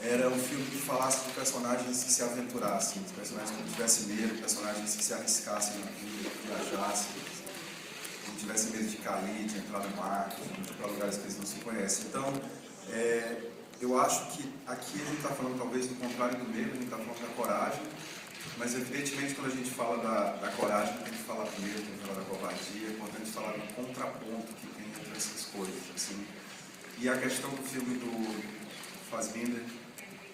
era um filme que falasse de personagens que se aventurassem, de personagens que não tivessem medo, personagens que se arriscassem na vida, que viajassem, que não tivessem medo de cair, de entrar no mar, de ir para lugares que eles não se conhecem. Então, eu acho que aqui a gente está falando talvez do contrário do medo, a gente está falando da coragem, mas evidentemente quando a gente fala da coragem, tem que falar do medo, tem que falar da covardia, é importante falar do contraponto que tem entre essas coisas, assim. E a questão do filme do Fassbinder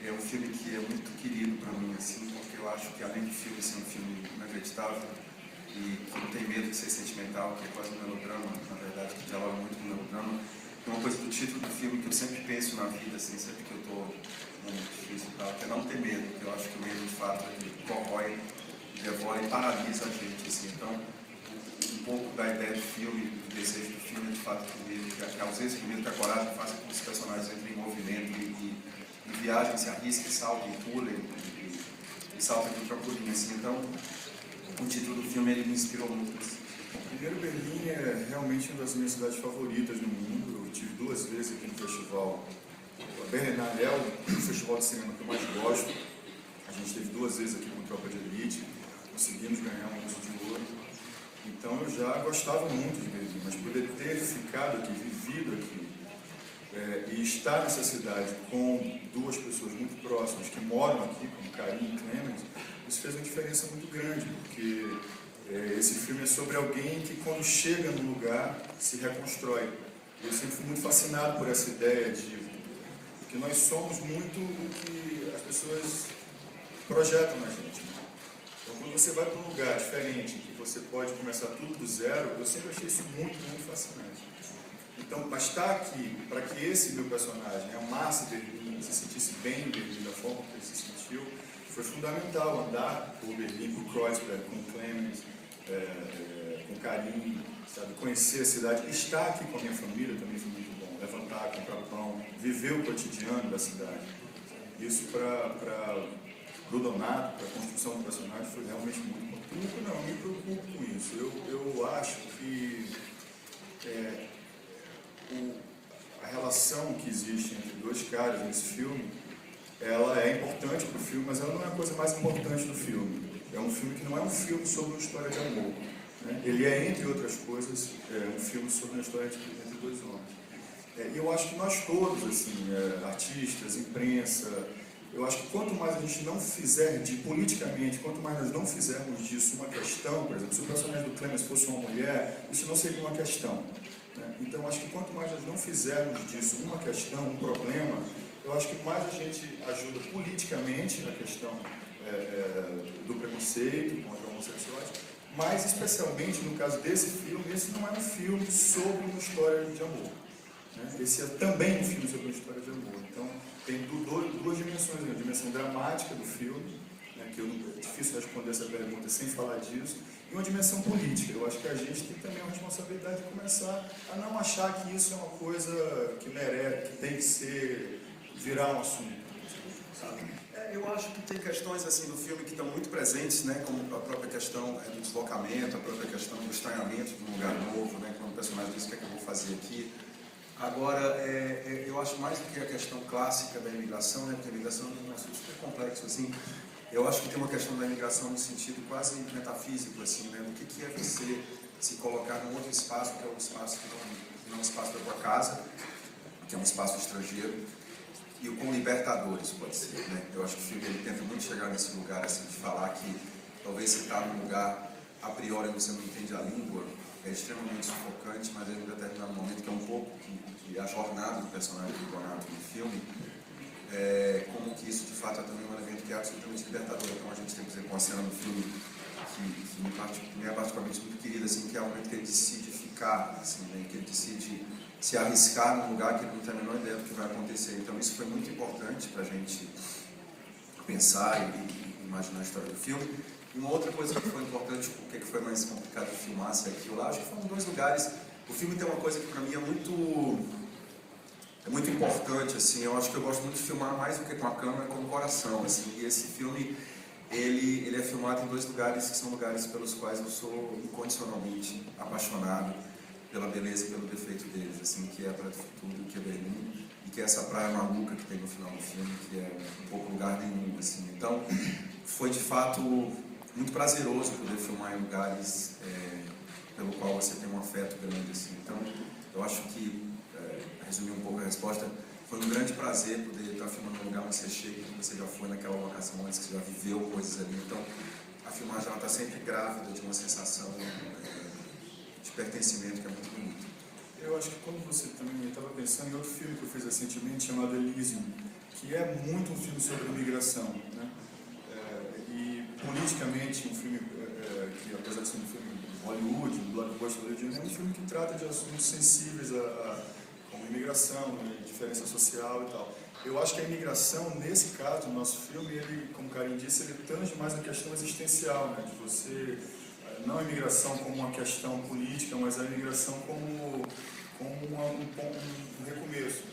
é um filme que é muito querido para mim, assim, porque eu acho que além de filme ser um filme inacreditável e que não tem medo de ser sentimental, que é quase um melodrama, na verdade, que dialoga muito com o melodrama, tem uma coisa do título do filme que eu sempre penso na vida, assim, sempre que eu estou muito difícil e tal, que é não ter medo, porque eu acho que o medo, de fato, ele corrói, devora e paralisa a gente, assim. Então, um pouco da ideia do filme, do desejo do filme, de fato, que a ausência de medo, que a coragem faça com que os personagens entrem em movimento e viajem, se arrisquem, saltem, pulem e saltem de trampolim, assim. Então, o título do filme, ele me inspirou muito. Assim. Primeiro, Berlim é realmente uma das minhas cidades favoritas no mundo. Eu tive 2 vezes aqui no festival. A Berlinale é o festival de cinema que eu mais gosto. A gente teve 2 vezes aqui com Tropa de Elite, conseguimos ganhar um Urso de Ouro. Então eu já gostava muito de Berlim, mas poder ter ficado aqui, vivido aqui, e estar nessa cidade com 2 pessoas muito próximas que moram aqui, como Karim e Clemens, isso fez uma diferença muito grande, porque esse filme é sobre alguém que, quando chega no lugar, se reconstrói. Eu sempre fui muito fascinado por essa ideia de que nós somos muito o que as pessoas projetam na gente. Né? Então, quando você vai para um lugar diferente, que você pode começar tudo do zero, eu sempre achei isso muito, muito fascinante. Então, mas estar aqui, para que esse meu personagem amasse Berlim, se sentisse bem em Berlim, da forma que ele se sentiu, foi fundamental andar por Berlim, por Kreuzberg, com Clemens, com Karim, sabe? Conhecer a cidade, estar aqui com a minha família também foi muito bom, levantar, comprar pão, viver o cotidiano da cidade. Isso para o Donato, para a construção do personagem, foi realmente muito bom. Não me preocupo com isso. Eu acho que a relação que existe entre 2 caras nesse filme, ela é importante para o filme, mas ela não é a coisa mais importante do filme. É um filme que não é um filme sobre uma história de amor. Né? Ele é, entre outras coisas, um filme sobre uma história entre 2 homens. E eu acho que nós todos, assim, artistas, imprensa, eu acho que quanto mais a gente não fizer politicamente, quanto mais nós não fizermos disso uma questão, por exemplo, se o personagem do Clemens fosse uma mulher, isso não seria uma questão. Né? Então, acho que quanto mais nós não fizermos disso uma questão, um problema, eu acho que mais a gente ajuda politicamente na questão do preconceito contra homossexuais, mas especialmente no caso desse filme, esse não é um filme sobre uma história de amor. Né? Esse é também um filme sobre uma história de amor. Então, tem 2 dimensões, uma dimensão dramática do filme, né, que é difícil responder essa pergunta sem falar disso, e uma dimensão política. Eu acho que a gente tem também a responsabilidade de começar a não achar que isso é uma coisa que merece, que tem que virar um assunto. Sabe? Eu acho que tem questões assim do filme que estão muito presentes, né, como a própria questão do deslocamento, a própria questão do estranhamento de um lugar novo, né, quando o personagem diz o que é que eu vou fazer aqui. Agora, eu acho mais do que a questão clássica da imigração, né, porque a imigração é um assunto super complexo, assim, eu acho que tem uma questão da imigração no sentido quase metafísico, assim, né, do que é você se colocar num outro espaço, que é um espaço que não é um espaço da tua casa, que é um espaço estrangeiro, e o com libertadores, pode ser, né? Eu acho que o filme ele tenta muito chegar nesse lugar, assim, de falar que talvez você está num lugar, a priori você não entende a língua, é extremamente sufocante, mas em um determinado momento, que é um pouco que a jornada do personagem do Donato no filme, como que isso de fato é também um elemento que é absolutamente libertador. Então a gente tem que dizer com a cena do filme que me é particularmente muito querida, assim, que é o momento que ele decide ficar, assim, né? Que ele decide se arriscar num lugar que ele não tem a menor ideia do que vai acontecer. Então isso foi muito importante para a gente pensar e imaginar a história do filme. E uma outra coisa que foi importante, porque foi mais complicado de filmar, se aquilo lá, acho que foram 2 lugares. O filme tem uma coisa que para mim é muito importante, assim, eu acho que eu gosto muito de filmar mais do que com a câmera, com o coração, assim, e esse filme, ele é filmado em 2 lugares que são lugares pelos quais eu sou incondicionalmente apaixonado. pela beleza e pelo defeito deles, assim, que é a Praia do Futuro, que é Berlim, e que é essa praia maluca que tem no final do filme, que é um pouco lugar nenhum, assim. Então, foi de fato muito prazeroso poder filmar em lugares pelo qual você tem um afeto grande, assim. Então, eu acho que, resumir um pouco a resposta, foi um grande prazer poder estar filmando um lugar onde você chega, que você já foi naquela locação antes, que você já viveu coisas ali. Então, a filmagem está sempre grávida de uma sensação de pertencimento que é muito bonito. Eu acho que quando você também estava pensando em outro filme que eu fiz recentemente, chamado Elysium, que é muito um filme sobre imigração, né? E politicamente um filme que, apesar de ser um filme de Hollywood, do blockbuster hollywoodiano, é um filme que trata de assuntos sensíveis como imigração, né, diferença social e tal. Eu acho que a imigração, nesse caso, no nosso filme, ele, como o Karim disse, ele tange mais na questão existencial, né, de você, não a imigração como uma questão política, mas a imigração como um recomeço.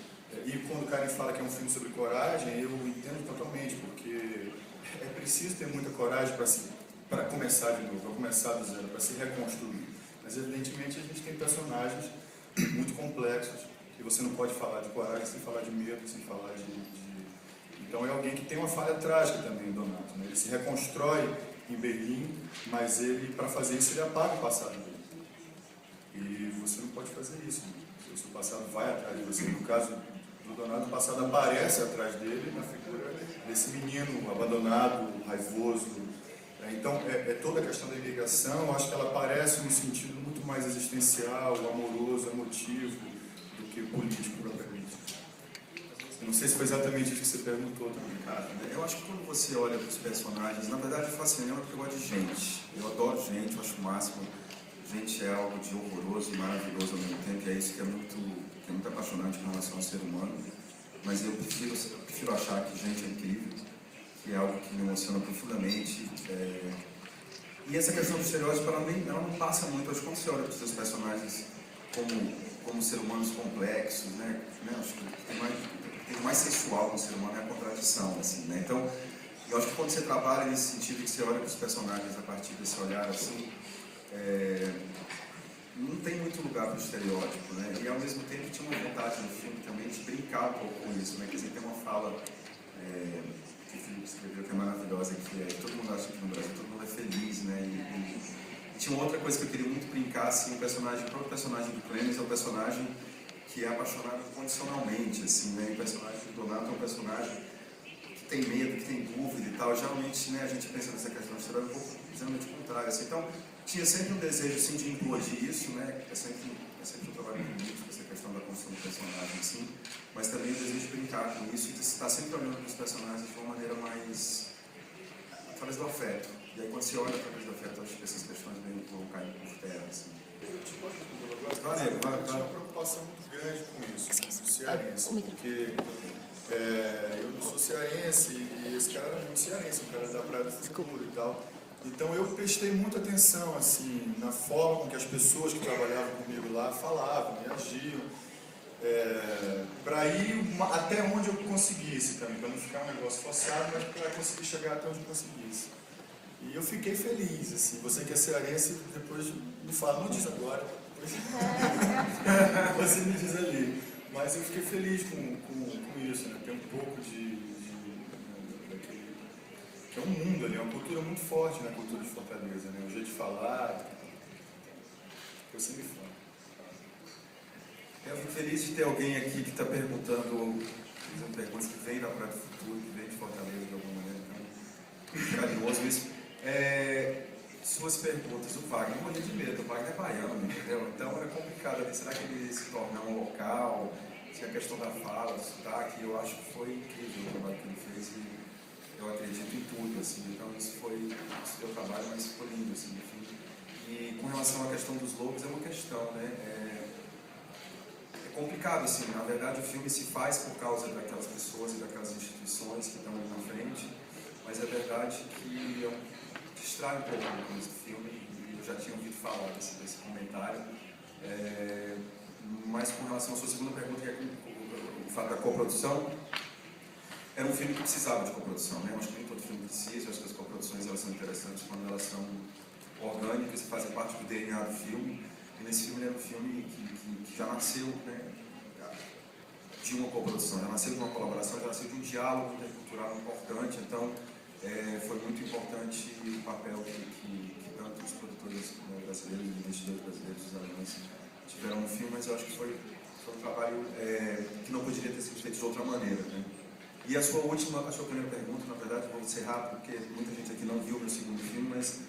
E quando o Karim fala que é um filme sobre coragem, eu entendo totalmente, porque é preciso ter muita coragem para começar de novo, para começar do zero, para se reconstruir. Mas, evidentemente, a gente tem personagens muito complexos, e você não pode falar de coragem sem falar de medo, sem falar Então é alguém que tem uma falha trágica também, o Donato, né? Ele se reconstrói em Berlim, mas ele, para fazer isso, ele apaga o passado dele. E você não pode fazer isso, né? O seu passado vai atrás de você. No caso do Donato, o passado aparece atrás dele na figura desse menino abandonado, raivoso. Então, toda a questão da imigração, eu acho que ela aparece num sentido muito mais existencial, amoroso, emotivo, que político propriamente. Eu não sei se foi exatamente isso que você perguntou também. Cara, eu acho que quando você olha para os personagens, na verdade eu faço cinema porque eu gosto de gente. Eu adoro gente, eu acho o máximo. Gente é algo de horroroso e maravilhoso ao mesmo tempo, e é isso que é muito apaixonante com relação ao ser humano. Mas eu prefiro achar que gente é incrível, que é algo que me emociona profundamente. E essa questão do estereótipo, ela não passa muito. Acho que quando você olha para os seus personagens como ser humanos complexos, né? Acho que tem mais sensual no ser humano é a contradição, assim, né? Então, eu acho que quando você trabalha nesse sentido, que você olha para os personagens a partir desse olhar, assim, não tem muito lugar para o estereótipo, né? E ao mesmo tempo tinha uma vontade no filme também de brincar um pouco com isso, né? Quer dizer, tem uma fala que o Felipe escreveu que é maravilhosa, que todo mundo acha que no Brasil todo mundo é feliz, né? E tinha uma outra coisa que eu queria muito brincar, assim, o próprio personagem do Clemens é um personagem que é apaixonado condicionalmente, assim, né? E o personagem do Donato é um personagem que tem medo, que tem dúvida e tal. Geralmente, né, a gente pensa nessa questão de história um pouco exatamente contrário, assim. Então, tinha sempre um desejo, assim, de implodir isso, né? É sempre um trabalho bonito, essa questão da construção do personagem, assim. Mas também o desejo de brincar com isso e de estar sempre olhando para os personagens de uma maneira mais através do afeto. E aí, quando se olha através do afeto, acho que essas questões meio vão caindo por terra, assim. Eu tinha uma preocupação muito grande com isso, né, do cearense, porque eu não sou cearense e esse cara era muito cearense, um cara da Praia do Futuro e tal. Então eu prestei muita atenção assim, na forma com que as pessoas que trabalhavam comigo lá falavam e agiam, para ir até onde eu conseguisse também, para não ficar um negócio forçado, mas para conseguir chegar até onde eu conseguisse. E eu fiquei feliz, assim, você que é cearense, depois me fala, não diz agora, depois você me diz ali. Mas eu fiquei feliz com isso, né? Tem um pouco daquele, que é um mundo ali, é uma cultura muito forte na cultura de Fortaleza, né? O jeito de falar, você me fala. Eu fico feliz de ter alguém aqui que está perguntando, fazendo perguntas que vem da Praia do Futuro, que vem de Fortaleza de alguma maneira, então, carinhoso isso. Suas perguntas, o Wagner morria de medo, o Wagner é baiano, entendeu? Então era complicado ali, será que ele ia se tornar um local? Tinha a questão da fala, do sotaque, eu acho que foi incrível o trabalho que ele fez e eu acredito em tudo, assim, então isso deu trabalho, mas foi lindo, assim, enfim. E com relação à questão dos lobos, é uma questão, né? É complicado, assim, na verdade o filme se faz por causa daquelas pessoas e daquelas instituições que estão ali na frente, mas é verdade que distrai um pouco no começo do filme, e eu já tinha ouvido falar desse comentário, mas com relação à sua segunda pergunta, que é o fato da coprodução, era um filme que precisava de coprodução, né? Eu acho que nem todo filme precisa, eu acho que as coproduções elas são interessantes quando elas são orgânicas e fazem parte do DNA do filme. E nesse filme ele era um filme que já nasceu, né, de uma coprodução, já nasceu de uma colaboração, já nasceu de um diálogo intercultural importante. Então foi muito importante o papel que tanto os produtores, né, brasileiros, os investidores brasileiros, os alemães tiveram no filme, mas eu acho que foi um trabalho que não poderia ter sido feito de outra maneira, né? E a sua primeira pergunta, na verdade, vou ser rápido, porque muita gente aqui não viu o meu segundo filme, mas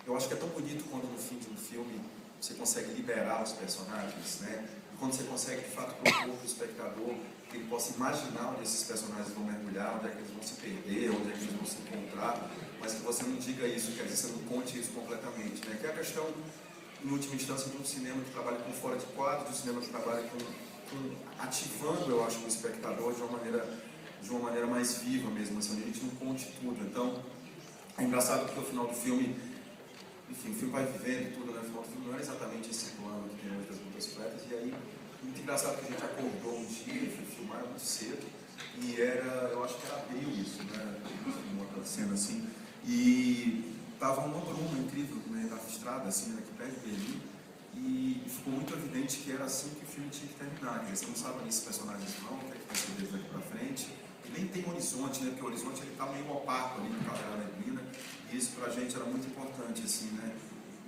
eu acho que é tão bonito quando no fim de um filme você consegue liberar os personagens, né? E quando você consegue, de fato, propor para o espectador que ele possa imaginar onde esses personagens vão mergulhar, onde é que eles vão se perder, onde é que eles vão se encontrar, mas que você não diga isso, quer dizer, você não conte isso completamente, né? Que é a questão, em última instância, de um cinema que trabalha com fora de quadro, de um cinema que trabalha ativando, eu acho, o espectador de uma maneira mais viva mesmo, assim, onde a gente não conte tudo. Então, é engraçado porque o final do filme, enfim, o filme vai vivendo tudo, né? O final do filme não é exatamente esse plano que tem hoje das Bodas Pretas, e aí, muito engraçado que a gente acordou um dia, foi filmar muito cedo, e eu acho que era abril isso, né? Uma cena assim, e tava uma bruma incrível, né, na estrada, assim, aqui perto de Berlim, e ficou muito evidente que era assim que o filme tinha que terminar. Eles não sabem nesses personagens não, o que é que vai ser deles daqui pra frente, e nem tem horizonte, né? Porque o horizonte ele tá meio opaco ali por causa da neblina, e isso pra gente era muito importante, assim, né?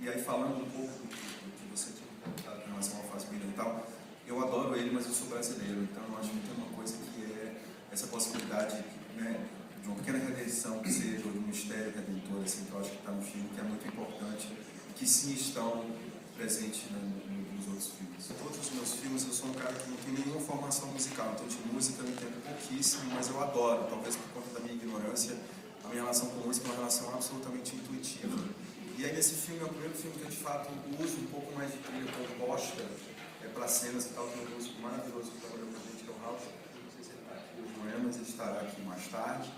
E aí, falando um pouco do que você tinha contado em relação ao Fassbinder e tal, eu adoro ele, mas eu sou brasileiro, então eu acho que tem uma coisa que é essa possibilidade, né, de uma pequena redenção que seja, ou de um mistério redentor, assim, que eu acho que está no filme, que é muito importante, e que sim estão presentes, né, nos outros filmes. Em todos os meus filmes eu sou um cara que não tem nenhuma formação musical, então de música eu entendo pouquíssimo, mas eu adoro, talvez por conta da minha ignorância, a minha relação com música é uma relação absolutamente intuitiva. E aí nesse filme é o primeiro filme que eu de fato uso um pouco mais de trilha composta para cenas e tal, tem um músico maravilhoso que trabalhou com a gente, que é o Ralph, não sei se ele está aqui hoje de manhã, mas ele estará aqui mais tarde.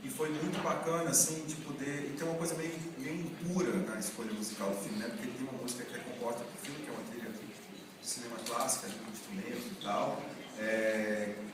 E foi muito bacana, assim, de poder... E tem uma coisa meio impura na escolha musical do filme, né? Porque ele tem uma música que é composta para o filme, que é uma trilha de cinema clássica, de instrumentos e tal,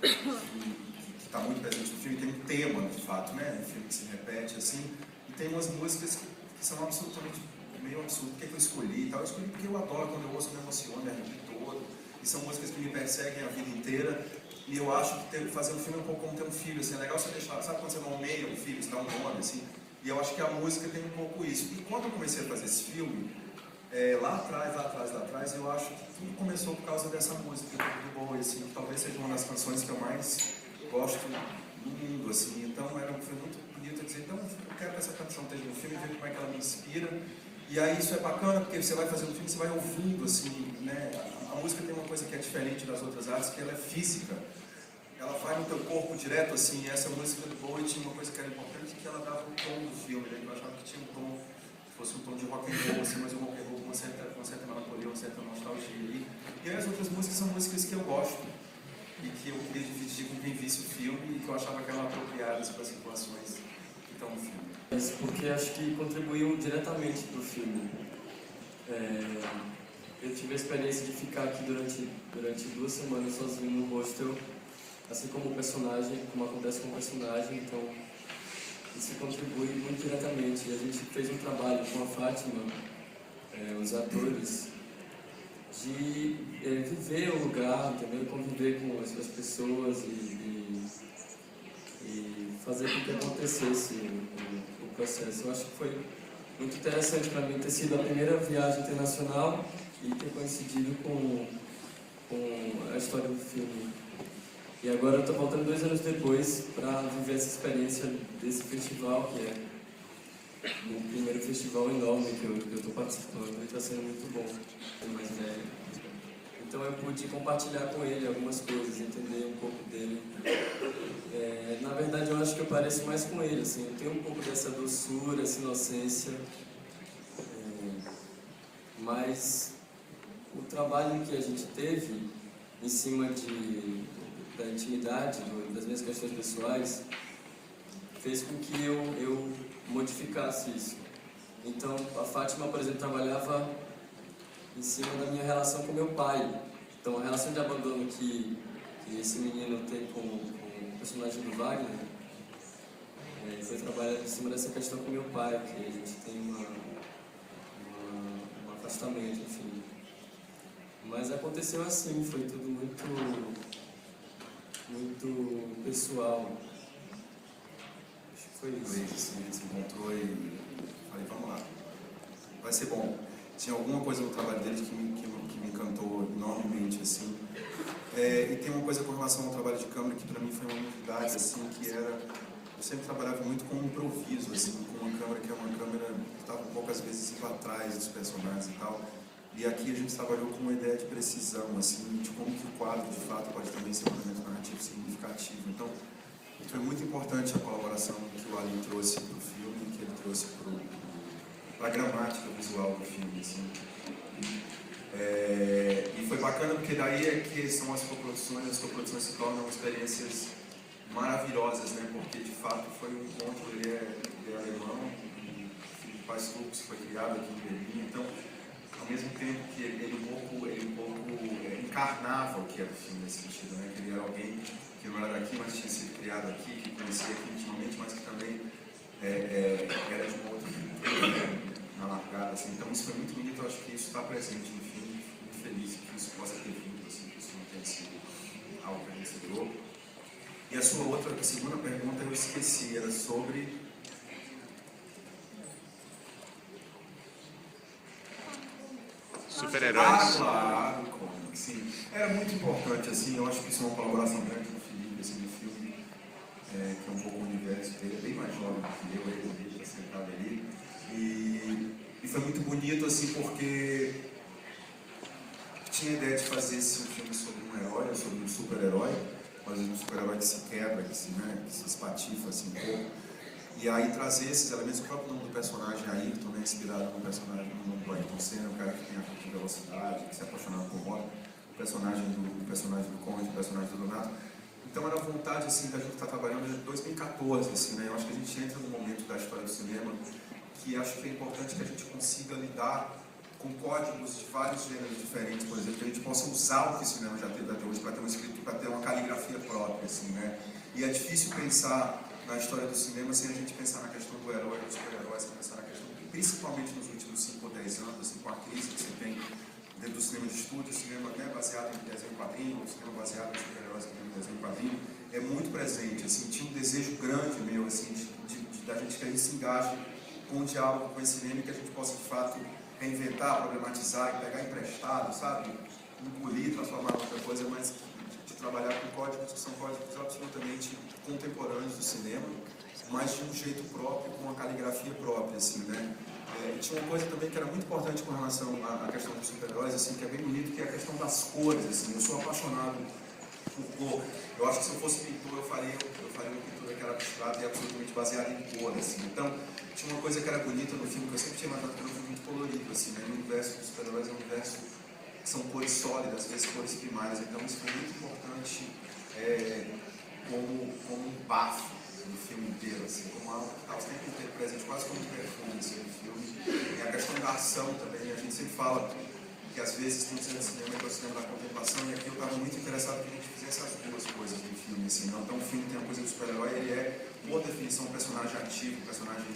que está muito presente no filme. Tem um tema, de fato, né? Um filme que se repete, assim. E tem umas músicas que são absolutamente meio absurdo. Por que eu escolhi e tal? Eu escolhi porque eu adoro, quando eu ouço, eu me emociono, me arrepio todo. E são músicas que me perseguem a vida inteira. E eu acho que fazer um filme é um pouco como ter um filho, assim, é legal você deixar, sabe quando você nomeia um filho, você dá um nome, assim, e eu acho que a música tem um pouco isso. E quando eu comecei a fazer esse filme, lá atrás, eu acho que tudo começou por causa dessa música do Bowie, assim, que talvez seja uma das canções que eu mais gosto do mundo, assim. Então foi muito bonito dizer, então eu quero que essa canção esteja no filme, ver como é que ela me inspira. E aí isso é bacana, porque você vai fazendo um filme, você vai ouvindo, assim, né? A música tem uma coisa que é diferente das outras artes, que ela é física. Ela vai no teu corpo direto, assim, e essa música do Bowie tinha uma coisa que era importante, que ela dava o tom do filme, né? Eu achava que tinha um tom, que fosse um tom de rock and roll, assim, mas um rock and roll com uma certa melancolia, uma certa nostalgia. E aí as outras músicas são músicas que eu gosto, e que eu queria dividir com quem visse o filme, e que eu achava que eram apropriadas para as situações que estão no filme. Isso porque acho que contribuiu diretamente para o filme. Eu tive a experiência de ficar aqui durante 2 semanas sozinho no hostel, assim como o personagem, como acontece com o personagem, então isso contribui muito diretamente. E a gente fez um trabalho com a Fátima, os atores, de viver o lugar, também conviver com as pessoas e fazer com que acontecesse o processo. Eu acho que foi muito interessante para mim ter sido a primeira viagem internacional e ter coincidido com a história do filme. E agora eu estou voltando 2 anos depois para viver essa experiência desse festival, que é o primeiro festival enorme que eu estou participando, e está sendo muito bom, mais velho. Então eu pude compartilhar com ele algumas coisas, entender um pouco dele. Na verdade eu acho que eu pareço mais com ele, assim, eu tenho um pouco dessa doçura, essa inocência, mas o trabalho que a gente teve em cima da intimidade, das minhas questões pessoais, fez com que eu modificasse isso. Então a Fátima, por exemplo, trabalhava em cima da minha relação com meu pai. Então a relação de abandono que esse menino tem com o personagem do Wagner foi trabalhar em cima dessa questão com meu pai, que a gente tem um afastamento, enfim. Mas aconteceu assim, foi tudo muito pessoal. Acho que foi isso. Foi isso, a gente se encontrou e falei, vamos lá, vai ser bom. Tinha alguma coisa no trabalho dele que me encantou enormemente, assim. E tem uma coisa com relação ao trabalho de câmera que para mim foi uma novidade, assim, que era... Eu sempre trabalhava muito com improviso, assim, com uma câmera que é uma câmera que estava poucas vezes indo atrás dos personagens e tal. E aqui a gente trabalhou com uma ideia de precisão, assim, de como que o quadro, de fato, pode também ser um elemento narrativo significativo. Então, foi muito importante a colaboração que o Ali trouxe para o filme, que ele trouxe para a gramática visual do filme, assim. E foi bacana porque daí é que são as coproduções se tornam experiências maravilhosas, né? Porque de fato foi um encontro, ele é alemão, filho de pais turcos, foi criado aqui em Berlim, então ao mesmo tempo que ele um pouco encarnava o que era o filme nesse sentido, né? Que ele era alguém que não era daqui, mas tinha sido criado aqui, que conhecia aqui intimamente, mas que também era de uma outra cultura, na largada, assim. Então isso foi muito bonito, eu acho que isso está presente no filme, fico muito feliz que isso possa ter vindo, assim, que isso não tenha sido algo que a gente segurou. E a segunda pergunta eu esqueci, era sobre... Super-heróis. Claro, sim. Era muito importante, assim, eu acho que isso é uma colaboração grande do Felipe, assim, no filme, que é um pouco o universo dele, é bem mais jovem do que eu, ele está sentado ali. E foi muito bonito, assim, porque tinha a ideia de fazer esse filme sobre um herói, sobre um super-herói, mas um super-herói que se quebra, que se espatifa, assim, um pouco. E aí trazer esses elementos, o próprio nome do personagem Ayrton, né, inspirado no personagem do Ayrton Senna, o cara que tem a de velocidade, que se apaixonava por moto, o personagem do Conde, o personagem do Donato. Então era a vontade, assim, da gente estar trabalhando desde 2014, assim, né? Eu acho que a gente entra num momento da história do cinema que acho que é importante que a gente consiga lidar com códigos de vários gêneros diferentes, por exemplo, que a gente possa usar o que o cinema já teve até hoje para ter uma escrita, para ter uma caligrafia própria, assim, né? E é difícil pensar na história do cinema sem a gente pensar na questão do herói, dos super-heróis, sem pensar na questão, principalmente nos últimos 5 ou 10 anos, assim, com a crise que você tem dentro do cinema de estúdio, o cinema, né, baseado em desenho em quadrinho, o cinema baseado em super-heróis em desenho em quadrinho, é muito presente, assim, tinha um desejo grande meu, assim, da gente que a gente se engaje com o diálogo com esse cinema e que a gente possa, de fato, reinventar, problematizar, pegar emprestado, sabe? Engolir, transformar em outra coisa, mas de trabalhar com códigos que são códigos absolutamente contemporâneos do cinema, mas de um jeito próprio, com uma caligrafia própria, assim, né? E tinha uma coisa também que era muito importante com relação à questão dos super-heróis, assim, que é bem bonito, que é a questão das cores, assim. Eu sou apaixonado por cor. Eu acho que se eu fosse pintor, eu faria uma pintura que era abstrata e absolutamente baseada em cor, assim. Então, tinha uma coisa que era bonita no filme, que eu sempre tinha imaginado que era um filme muito colorido, assim, né? O universo dos super-heróis é um universo que são cores sólidas, às vezes cores primárias. Então, isso foi muito importante como um bafo do filme inteiro, assim, como algo que estava sempre presente, quase como um perfume, assim, no filme. E a questão da ação também, a gente sempre fala que às vezes tem o cinema que é o cinema da contemplação, e aqui eu estava muito interessado que a gente fizesse as duas coisas do filme, assim, não? Então o filme tem uma coisa do super-herói, ele é, por definição, um personagem ativo, um personagem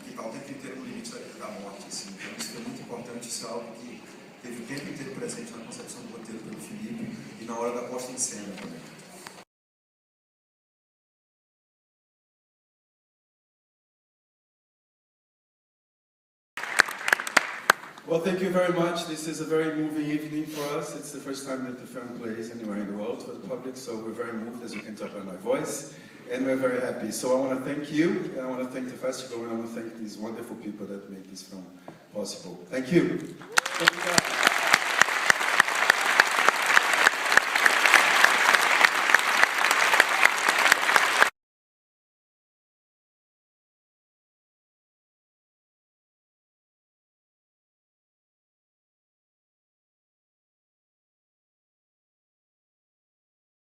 que está o tempo inteiro no limite da vida e da morte, assim. Então isso foi muito importante, isso é algo que teve o tempo inteiro presente na concepção do roteiro pelo Felipe e na hora da posta em cena também. Well, thank you very much. This is a very moving evening for us. It's the first time that the film plays anywhere in the world for the public, so we're very moved, as you can tell by my voice, and we're very happy. So I want to thank you, and I want to thank the festival, and I want to thank these wonderful people that made this film possible. Thank you.